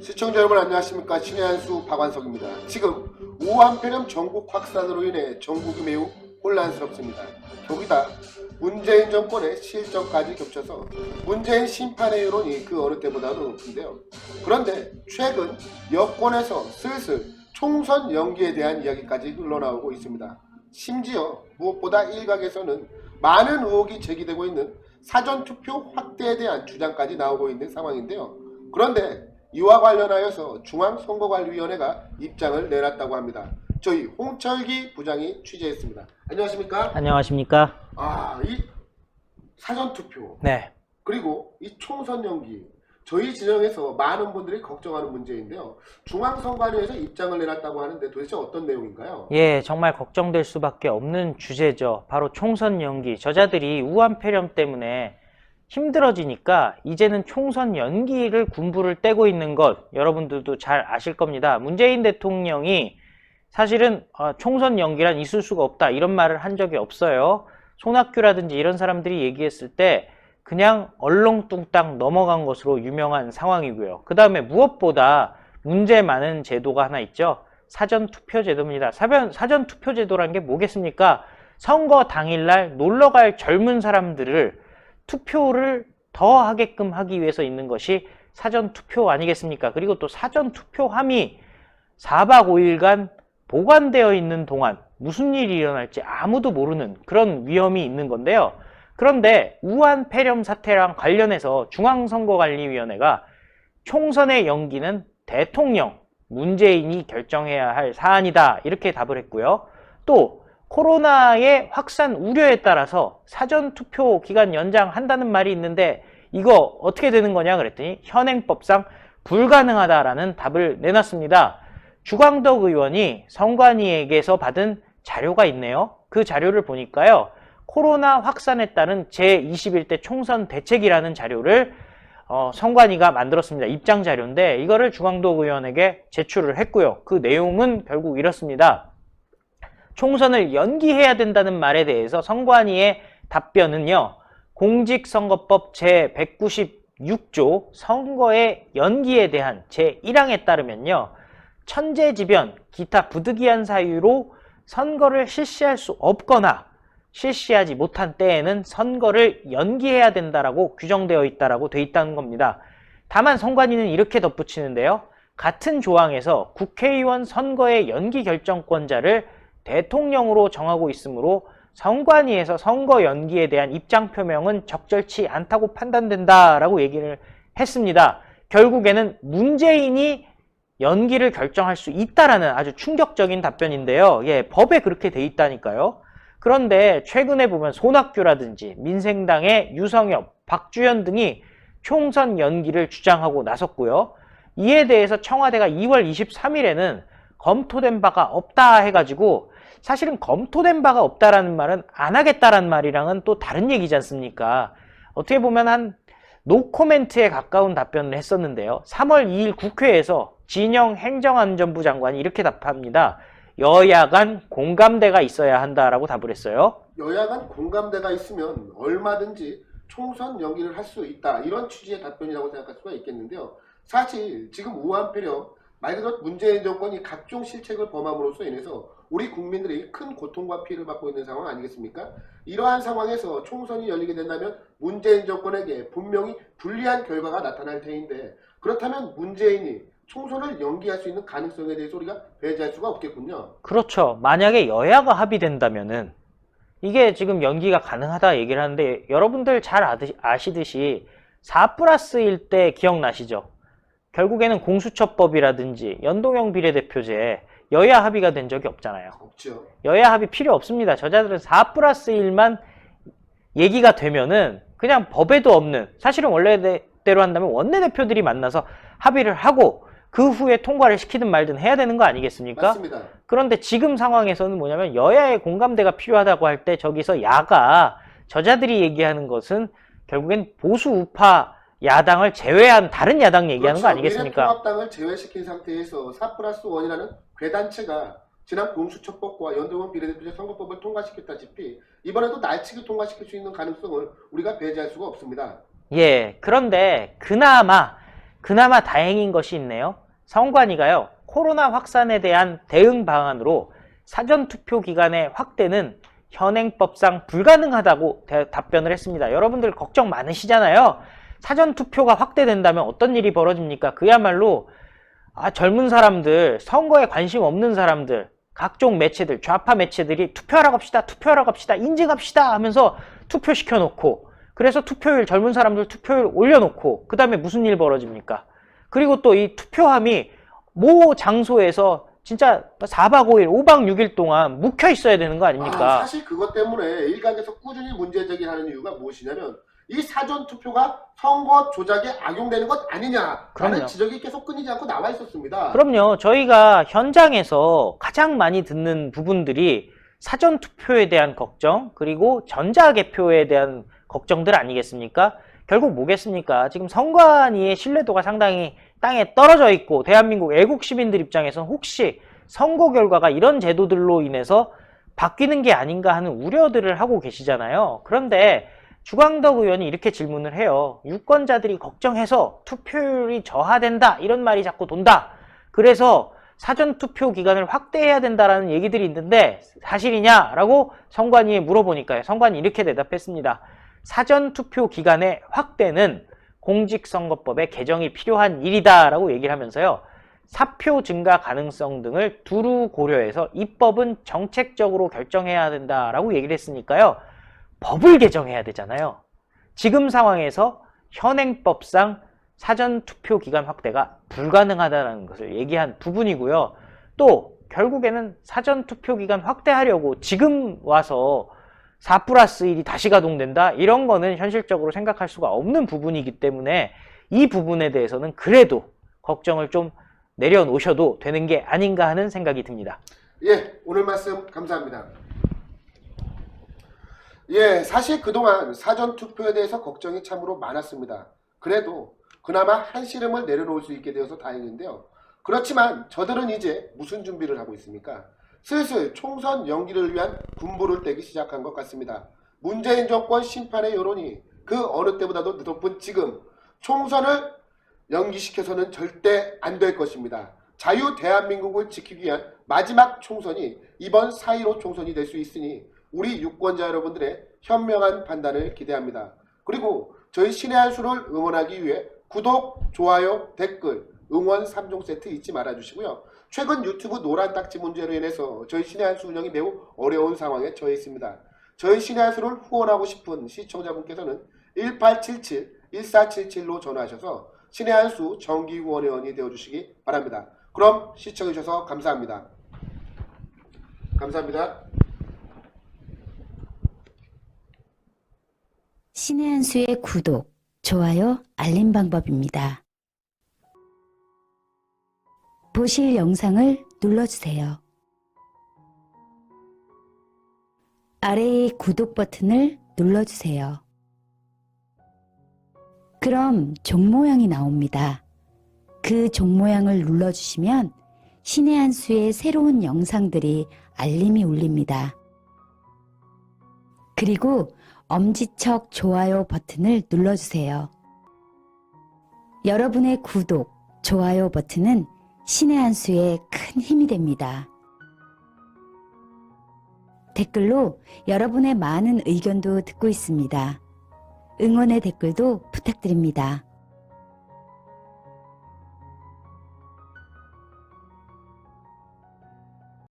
시청자 여러분 안녕하십니까. 신의 한수 박완석입니다. 지금 우한폐렴 전국 확산으로 인해 전국이 매우 혼란스럽습니다. 거기다 문재인 정권의 실정까지 겹쳐서 문재인 심판의 여론이 그 어느 때보다도 높은데요. 그런데 최근 여권에서 슬슬 총선 연기에 대한 이야기까지 흘러나오고 있습니다. 심지어 무엇보다 일각에서는 많은 의혹이 제기되고 있는 사전투표 확대에 대한 주장까지 나오고 있는 상황인데요. 그런데 이와 관련하여서 중앙선거관리위원회가 입장을 내놨다고 합니다. 저희 홍철기 부장이 취재했습니다. 안녕하십니까? 안녕하십니까? 이 사전투표 네. 그리고 이 총선 연기 저희 진영에서 많은 분들이 걱정하는 문제인데요. 중앙선관위에서 입장을 내놨다고 하는데 도대체 어떤 내용인가요? 예, 정말 걱정될 수밖에 없는 주제죠. 바로 총선 연기. 저자들이 우한폐렴 때문에 힘들어지니까 이제는 총선 연기를 군부를 떼고 있는 것 여러분들도 잘 아실 겁니다. 문재인 대통령이 사실은 총선 연기란 있을 수가 없다 이런 말을 한 적이 없어요. 손학규라든지 이런 사람들이 얘기했을 때 그냥 얼렁뚱땅 넘어간 것으로 유명한 상황이고요. 그 다음에 무엇보다 문제 많은 제도가 하나 있죠. 사전투표제도입니다. 사전투표제도란 게 뭐겠습니까? 선거 당일날 놀러갈 젊은 사람들을 투표를 더 하게끔 하기 위해서 있는 것이 사전투표 아니겠습니까? 그리고 또 사전투표함이 4박 5일간 보관되어 있는 동안 무슨 일이 일어날지 아무도 모르는 그런 위험이 있는 건데요. 그런데 우한폐렴 사태랑 관련해서 중앙선거관리위원회가 총선의 연기는 대통령, 문재인이 결정해야 할 사안이다 이렇게 답을 했고요. 또 코로나의 확산 우려에 따라서 사전투표 기간 연장한다는 말이 있는데 이거 어떻게 되는 거냐 그랬더니 현행법상 불가능하다라는 답을 내놨습니다. 주광덕 의원이 선관위에게서 받은 자료가 있네요. 그 자료를 보니까요. 코로나 확산에 따른 제21대 총선 대책이라는 자료를 선관위가 만들었습니다. 입장 자료인데 이거를 주광덕 의원에게 제출을 했고요. 그 내용은 결국 이렇습니다. 총선을 연기해야 된다는 말에 대해서 선관위의 답변은요. 공직선거법 제196조 선거의 연기에 대한 제1항에 따르면요. 천재지변, 기타 부득이한 사유로 선거를 실시할 수 없거나 실시하지 못한 때에는 선거를 연기해야 된다라고 규정되어 있다라고 돼 있다는 겁니다. 다만 선관위는 이렇게 덧붙이는데요. 같은 조항에서 국회의원 선거의 연기 결정권자를 대통령으로 정하고 있으므로 선관위에서 선거 연기에 대한 입장 표명은 적절치 않다고 판단된다라고 얘기를 했습니다. 결국에는 문재인이 연기를 결정할 수 있다라는 아주 충격적인 답변인데요. 예, 법에 그렇게 돼 있다니까요. 그런데 최근에 보면 손학규라든지 민생당의 유성엽, 박주현 등이 총선 연기를 주장하고 나섰고요. 이에 대해서 청와대가 2월 23일에는 검토된 바가 없다 해가지고 사실은 검토된 바가 없다라는 말은 안 하겠다라는 말이랑은 또 다른 얘기지 않습니까? 어떻게 보면 한 노코멘트에 가까운 답변을 했었는데요. 3월 2일 국회에서 진영 행정안전부 장관이 이렇게 답합니다. 여야 간 공감대가 있어야 한다라고 답을 했어요. 여야 간 공감대가 있으면 얼마든지 총선 연기를 할 수 있다. 이런 취지의 답변이라고 생각할 수가 있겠는데요. 사실 지금 우한폐렴 말 그대로 문재인 정권이 각종 실책을 범함으로써 인해서 우리 국민들이 큰 고통과 피해를 받고 있는 상황 아니겠습니까? 이러한 상황에서 총선이 열리게 된다면 문재인 정권에게 분명히 불리한 결과가 나타날 테인데 그렇다면 문재인이 총선을 연기할 수 있는 가능성에 대해서 우리가 배제할 수가 없겠군요. 그렇죠. 만약에 여야가 합의된다면은 이게 지금 연기가 가능하다 얘기를 하는데 여러분들 잘 아시듯이 4+1 때 기억나시죠? 결국에는 공수처법이라든지 연동형 비례대표제 여야 합의가 된 적이 없잖아요. 없죠. 여야 합의 필요 없습니다. 저자들은 4+1만 얘기가 되면은 그냥 법에도 없는, 사실은 원래대로 한다면 원내대표들이 만나서 합의를 하고 그 후에 통과를 시키든 말든 해야 되는 거 아니겠습니까? 맞습니다. 그런데 지금 상황에서는 뭐냐면 여야의 공감대가 필요하다고 할 때 저기서 야가, 저자들이 얘기하는 것은 결국엔 보수 우파 야당을 제외한 다른 야당 얘기하는 그렇죠. 거 아니겠습니까? 미래통합당을 제외시킨 상태에서 4+1이라는 괴단체가 지난 공수처법과 연동형 비례대표제 선거법을 통과시켰다시피 이번에도 날치기 통과시킬 수 있는 가능성을 우리가 배제할 수가 없습니다. 예, 그런데 그나마 다행인 것이 있네요. 선관위가요, 코로나 확산에 대한 대응 방안으로 사전투표 기간의 확대는 현행법상 불가능하다고 답변을 했습니다. 여러분들 걱정 많으시잖아요. 사전투표가 확대된다면 어떤 일이 벌어집니까? 그야말로 젊은 사람들, 선거에 관심 없는 사람들, 각종 매체들, 좌파 매체들이 투표하러 갑시다, 인증합시다 하면서 투표시켜 놓고, 그래서 젊은 사람들 투표율 올려놓고, 그 다음에 무슨 일 벌어집니까? 그리고 또 이 투표함이 모 장소에서 진짜 4박 5일, 5박 6일 동안 묵혀 있어야 되는 거 아닙니까? 사실 그것 때문에 일각에서 꾸준히 문제 제기하는 이유가 무엇이냐면 이 사전투표가 선거 조작에 악용되는 것 아니냐라는 그럼요. 지적이 계속 끊이지 않고 나와 있었습니다. 그럼요. 저희가 현장에서 가장 많이 듣는 부분들이 사전투표에 대한 걱정, 그리고 전자개표에 대한 걱정들 아니겠습니까? 결국 뭐겠습니까? 지금 선관위의 신뢰도가 상당히 땅에 떨어져 있고, 대한민국 애국 시민들 입장에서는 혹시 선거 결과가 이런 제도들로 인해서 바뀌는 게 아닌가 하는 우려들을 하고 계시잖아요. 그런데 주광덕 의원이 이렇게 질문을 해요. 유권자들이 걱정해서 투표율이 저하된다, 이런 말이 자꾸 돈다. 그래서 사전투표 기간을 확대해야 된다라는 얘기들이 있는데 사실이냐라고 선관위에 물어보니까요. 선관위 이렇게 대답했습니다. 사전투표 기간의 확대는 공직선거법의 개정이 필요한 일이다라고 얘기를 하면서요. 사표 증가 가능성 등을 두루 고려해서 입법은 정책적으로 결정해야 된다라고 얘기를 했으니까요. 법을 개정해야 되잖아요. 지금 상황에서 현행법상 사전투표 기간 확대가 불가능하다는 것을 얘기한 부분이고요. 또 결국에는 사전투표 기간 확대하려고 지금 와서 4+1이 다시 가동된다? 이런 거는 현실적으로 생각할 수가 없는 부분이기 때문에 이 부분에 대해서는 그래도 걱정을 좀 내려놓으셔도 되는 게 아닌가 하는 생각이 듭니다. 예, 오늘 말씀 감사합니다. 예, 사실 그동안 사전투표에 대해서 걱정이 참으로 많았습니다. 그래도 그나마 한시름을 내려놓을 수 있게 되어서 다행인데요. 그렇지만 저들은 이제 무슨 준비를 하고 있습니까? 슬슬 총선 연기를 위한 군부를 떼기 시작한 것 같습니다. 문재인 정권 심판의 여론이 그 어느 때보다도 늦어쁜 지금 총선을 연기시켜서는 절대 안 될 것입니다. 자유 대한민국을 지키기 위한 마지막 총선이 이번 4.15 총선이 될 수 있으니 우리 유권자 여러분들의 현명한 판단을 기대합니다. 그리고 저희 신의 한 수를 응원하기 위해 구독, 좋아요, 댓글, 응원 3종 세트 잊지 말아주시고요. 최근 유튜브 노란 딱지 문제로 인해서 저희 신의 한 수 운영이 매우 어려운 상황에 처해 있습니다. 저희 신의 한 수를 후원하고 싶은 시청자분께서는 1877-1477로 전화하셔서 신의 한 수 정기 후원회원이 되어주시기 바랍니다. 그럼 시청해주셔서 감사합니다. 감사합니다. 신의 한 수의 구독, 좋아요, 알림 방법입니다. 보실 영상을 눌러주세요. 아래의 구독 버튼을 눌러주세요. 그럼 종 모양이 나옵니다. 그 종 모양을 눌러주시면 신의 한 수의 새로운 영상들이 알림이 울립니다. 그리고 엄지척 좋아요 버튼을 눌러주세요. 여러분의 구독, 좋아요 버튼은 신의 한 수에 큰 힘이 됩니다. 댓글로 여러분의 많은 의견도 듣고 있습니다. 응원의 댓글도 부탁드립니다.